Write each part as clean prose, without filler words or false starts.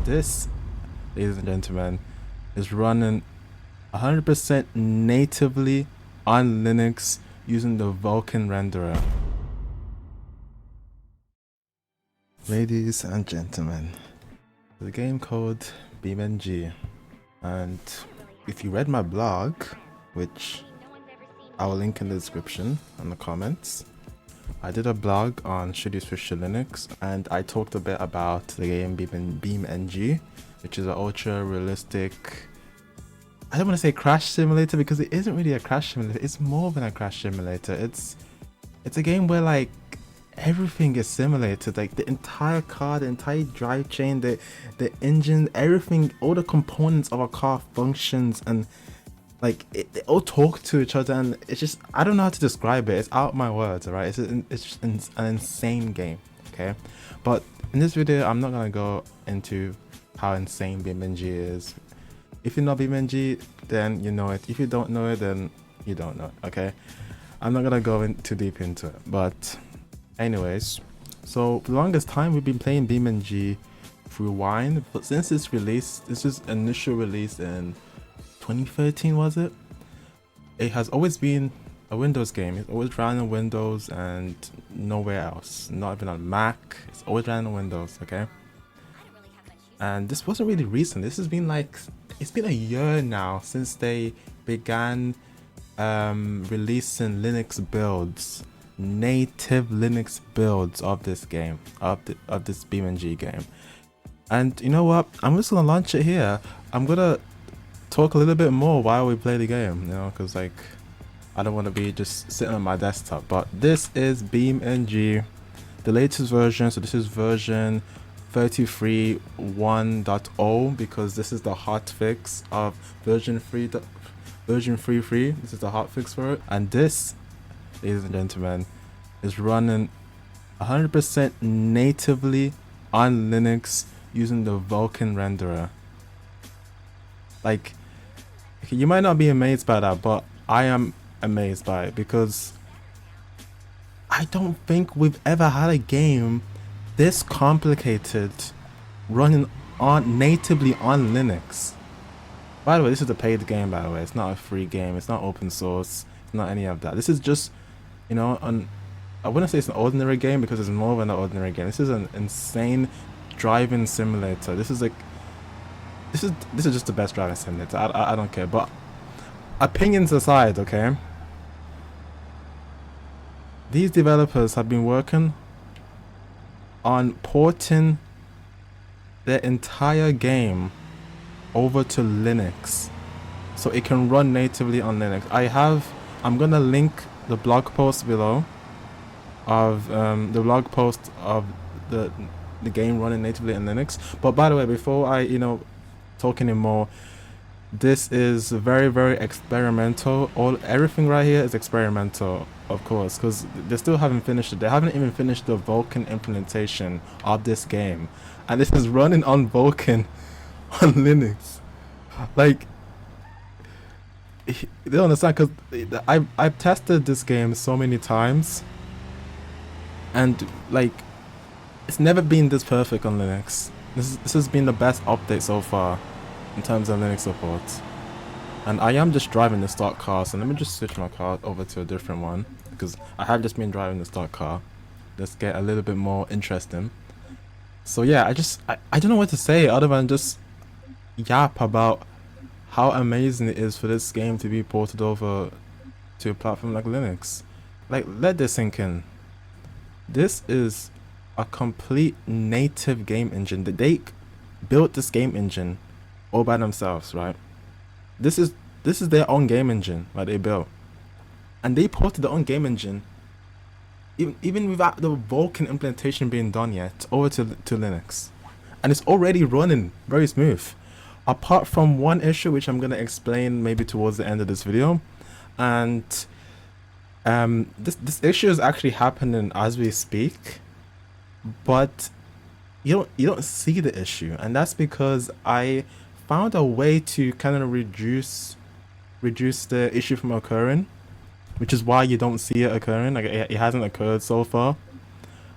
This, ladies and gentlemen, is running 100% natively on Linux using the Vulkan renderer. Ladies and gentlemen, the game called BeamNG, and if you read my blog, which I will link in the description and the comments, I did a blog on should you switch to Linux, and I talked a bit about the game BeamNG, which is an ultra realistic, I don't want to say crash simulator because it isn't really a crash simulator, it's more than a crash simulator. It's a game where like everything is simulated, like the entire car, the entire drive chain, the engine, everything, all the components of a car functions, and like they all talk to each other, and it's just, I don't know how to describe it, it's out my words, alright? It's just an insane game, okay? But in this video I'm not gonna go into how insane BeamNG is. If you know BeamNG, then you know it. If you don't know it, then you don't know it, okay? I'm not gonna go in too deep into it, but anyways, so for the longest time we've been playing BeamNG through Wine, but since its release, this is initial release in 2013, was it? It has always been a Windows game. It's always ran on Windows and nowhere else. Not even on Mac. It's always ran on Windows, okay? And this wasn't really recent. This has been like, it's been a year now since they began releasing Linux builds, native Linux builds of this game, of this BeamNG game. And you know what? I'm just gonna launch it here. I'm gonna talk a little bit more while we play the game, you know, because like I don't want to be just sitting on my desktop. But this is BeamNG, the latest version. So this is version 33.1.0 because this is the hotfix of version 3.3. This is the hotfix for it, and this, ladies and gentlemen, is running 100% natively on Linux using the Vulkan renderer. Like, you might not be amazed by that, but I am amazed by it because I don't think we've ever had a game this complicated running on natively on Linux. By the way, this is a paid game, by the way. It's not a free game, it's not open source, it's not any of that. This is just, you know, I wouldn't say it's an ordinary game because it's more than an ordinary game. This is an insane driving simulator. This is like, this is just the best driving simulator. I don't care. But opinions aside, okay, these developers have been working on porting their entire game over to Linux so it can run natively on Linux. I'm gonna link the blog post below of the blog post of the game running natively in Linux. But by the way, before I talk anymore, this is very, very experimental. Everything right here is experimental, of course, because they still haven't finished it. They haven't even finished the Vulkan implementation of this game, and this is running on Vulkan on Linux. Like, you don't understand, because I've tested this game so many times, and like, it's never been this perfect on Linux. This has been the best update so far in terms of Linux support. And I am just driving the stock car, so let me just switch my car over to a different one because I have just been driving the stock car. Let's get a little bit more interesting. So yeah, I don't know what to say other than just yap about how amazing it is for this game to be ported over to a platform like Linux. Like, let this sink in. This is a complete native game engine. They built this game engine all by themselves, right? This is their own game engine that they built, and they ported their own game engine even without the Vulkan implementation being done yet over to Linux, and it's already running very smooth, apart from one issue which I'm gonna explain maybe towards the end of this video. And this issue is actually happening as we speak, but you don't see the issue, and that's because I found a way to kind of reduce the issue from occurring, which is why you don't see it occurring. Like, it hasn't occurred so far,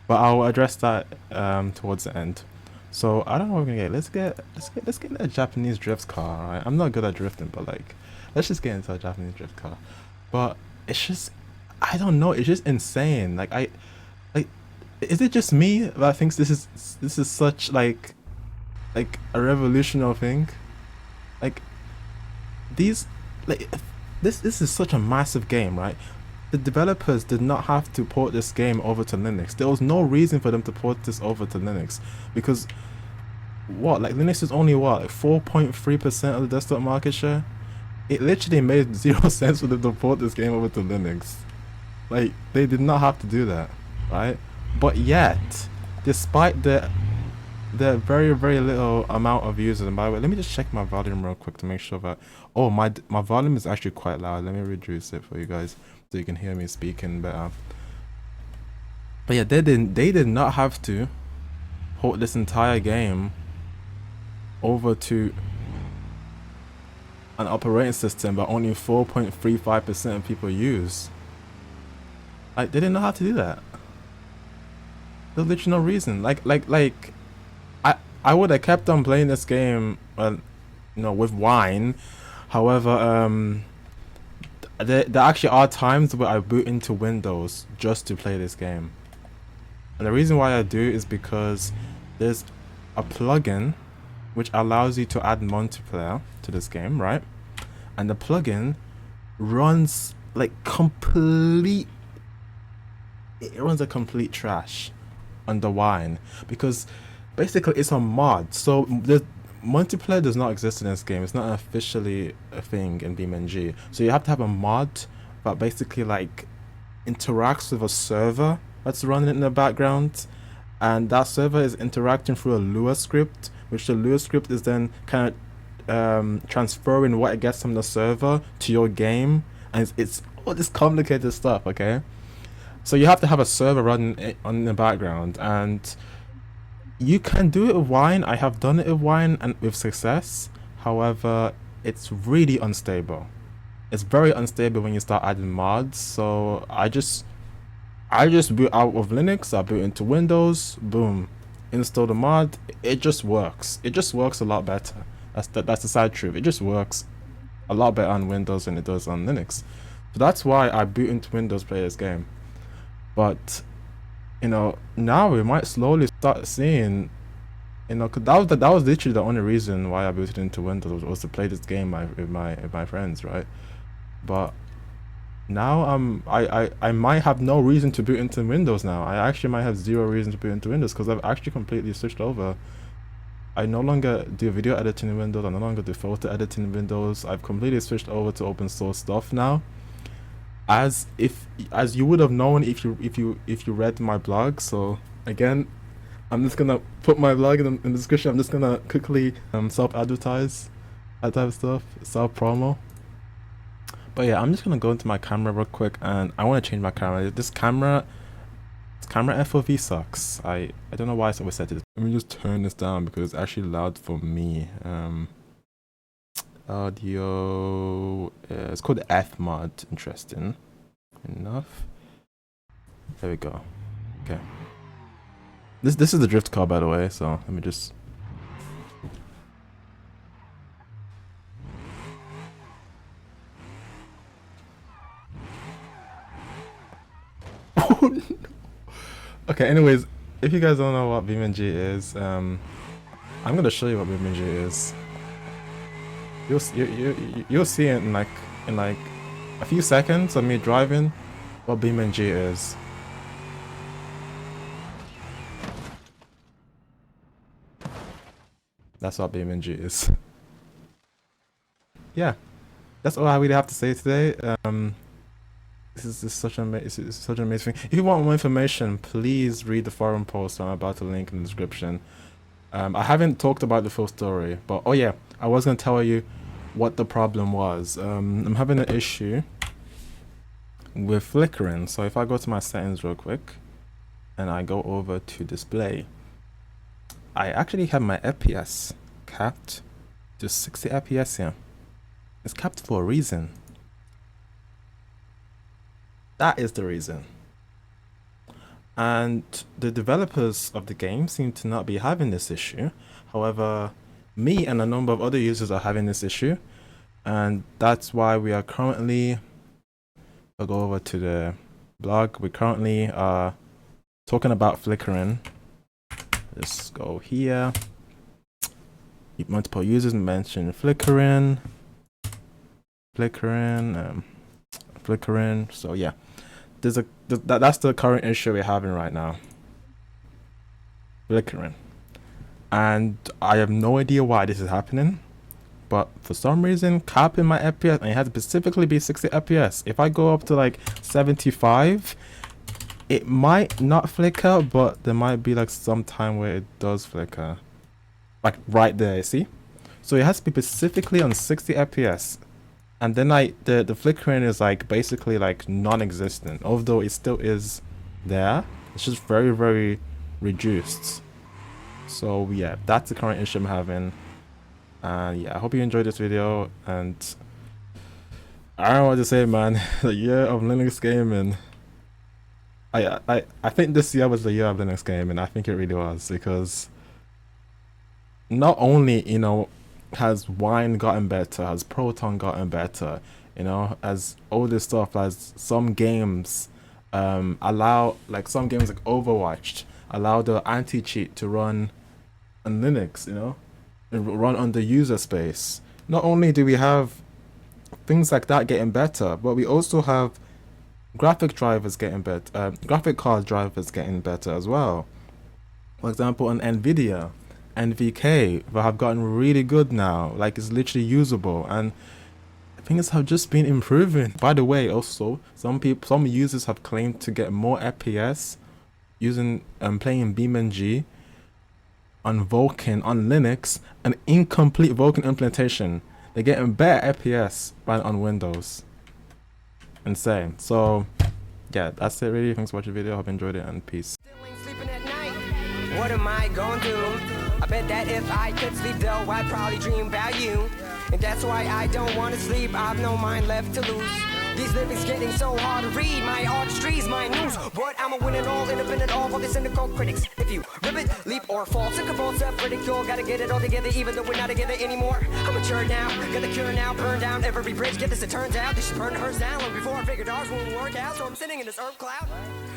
but I'll address that towards the end. So I don't know what we're gonna get. Let's get in a Japanese drift car. Right? I'm not good at drifting, but like, let's just get into a Japanese drift car. But it's just, I don't know. It's just insane. Like, is it just me that thinks this is such like a revolutionary thing? Like these, like this is such a massive game, right? The developers did not have to port this game over to Linux. There was no reason for them to port this over to Linux because what, like Linux is only what, like 4.3% of the desktop market share. It literally made zero sense for them to port this game over to Linux. Like they did not have to do that, right? But yet, despite the very little amount of users, and by the way, let me just check my volume real quick to make sure that, oh, my volume is actually quite loud. Let me reduce it for you guys so you can hear me speaking better. But yeah, they did not have to port this entire game over to an operating system that only 4.35% of people use. Like they did not have to do that. There's literally no reason. I would have kept on playing this game, you know, with wine. However, there actually are times where I boot into Windows just to play this game. And the reason why I do is because there's a plugin which allows you to add multiplayer to this game, right? And the plugin runs like it runs a complete trash under wine because basically it's a mod. So the multiplayer does not exist in this game. It's not officially a thing in BeamNG. So you have to have a mod that basically like interacts with a server that's running in the background, and that server is interacting through a Lua script, which the Lua script is then kind of transferring what it gets from the server to your game, and it's all this complicated stuff. Okay, so you have to have a server running on the background, and you can do it with wine. I have done it with wine and with success. However, it's really unstable. It's very unstable when you start adding mods. So I just boot out of Linux. I boot into Windows. Boom, install the mod. It just works. It just works a lot better. That's the sad truth. It just works a lot better on Windows than it does on Linux. So that's why I boot into Windows, play this game. But you know, now we might slowly start seeing, you know, cause that was literally the only reason why I booted into Windows was to play this game with my friends, right? But now I might have no reason to boot into Windows now. I actually might have zero reason to boot into Windows because I've actually completely switched over. I no longer do video editing in Windows. I no longer do photo editing in Windows. I've completely switched over to open source stuff now. As you would have known if you read my blog. So again, I'm just gonna put my blog in the description. I'm just gonna quickly self-advertise, that type of stuff, self-promo. But yeah, I'm just gonna go into my camera real quick, and I want to change my camera. This camera FOV sucks. I don't know why it's always set to this. Let me just turn this down because it's actually loud for me. Audio, it's called the F mod. Interesting enough. There we go. Okay, this is the drift car, by the way, so let me just okay, anyways, if you guys don't know what BeamNG is, I'm gonna show you what BeamNG is. You'll see it in like a few seconds of me driving what BeamNG is. That's what BeamNG is. Yeah, that's all I really have to say today. This is such an amazing thing. If you want more information, please read the forum post I'm about to link in the description. I haven't talked about the full story, but oh yeah, I was gonna tell you what the problem was. I'm having an issue with flickering. So if I go to my settings real quick and I go over to display, I actually have my FPS capped to 60 FPS here. It's capped for a reason. That is the reason. And the developers of the game seem to not be having this issue. However, me and a number of other users are having this issue, and that's why we are currently, I'll go over to the blog, we currently are talking about flickering. Let's go here. Multiple users mention flickering. So yeah, that's the current issue we're having right now. Flickering. And I have no idea why this is happening, but for some reason capping my FPS, and it has to specifically be 60 FPS. If I go up to like 75, it might not flicker, but there might be like some time where it does flicker, like right there, see? So it has to be specifically on 60 FPS, and then the flickering is like basically like non-existent, although it still is there. It's just very, very reduced. So yeah, that's the current issue I'm having. And yeah, I hope you enjoyed this video, and I don't know what to say, man. The year of Linux gaming. I think this year was the year of Linux gaming. I think it really was, because not only, you know, has Wine gotten better, has Proton gotten better, you know, as all this stuff, as some games allow, like some games like Overwatch allow the anti-cheat to run on Linux, you know, and run on the user space. Not only do we have things like that getting better, but we also have graphic drivers getting better, graphic card drivers getting better as well. For example, on NVIDIA, NVK, that have gotten really good now, like it's literally usable, and things have just been improving. By the way, also some users have claimed to get more FPS using playing BeamNG on Vulkan on Linux, an incomplete Vulkan implementation. They're getting better FPS running on Windows. Insane. So yeah, that's it really. Thanks for watching the video. Hope you enjoyed it, and peace. What am I gonna do? I bet that if I could sleep though, I'd probably dream about you. And that's why I don't wanna sleep, I've no mind left to lose. These lyrics getting so hard to read, my artistry's my news. But I'ma win it all, independent all for the cynical critics. If you rip it, leap or fall, sick of all self-ridicule, gotta get it all together even though we're not together anymore. I'm mature now, got the cure now, burn down every bridge, get this, it turns out, this should burn hers down long before I figured ours won't work out. So I'm sitting in this herb cloud,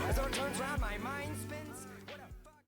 as though it turns around my mind's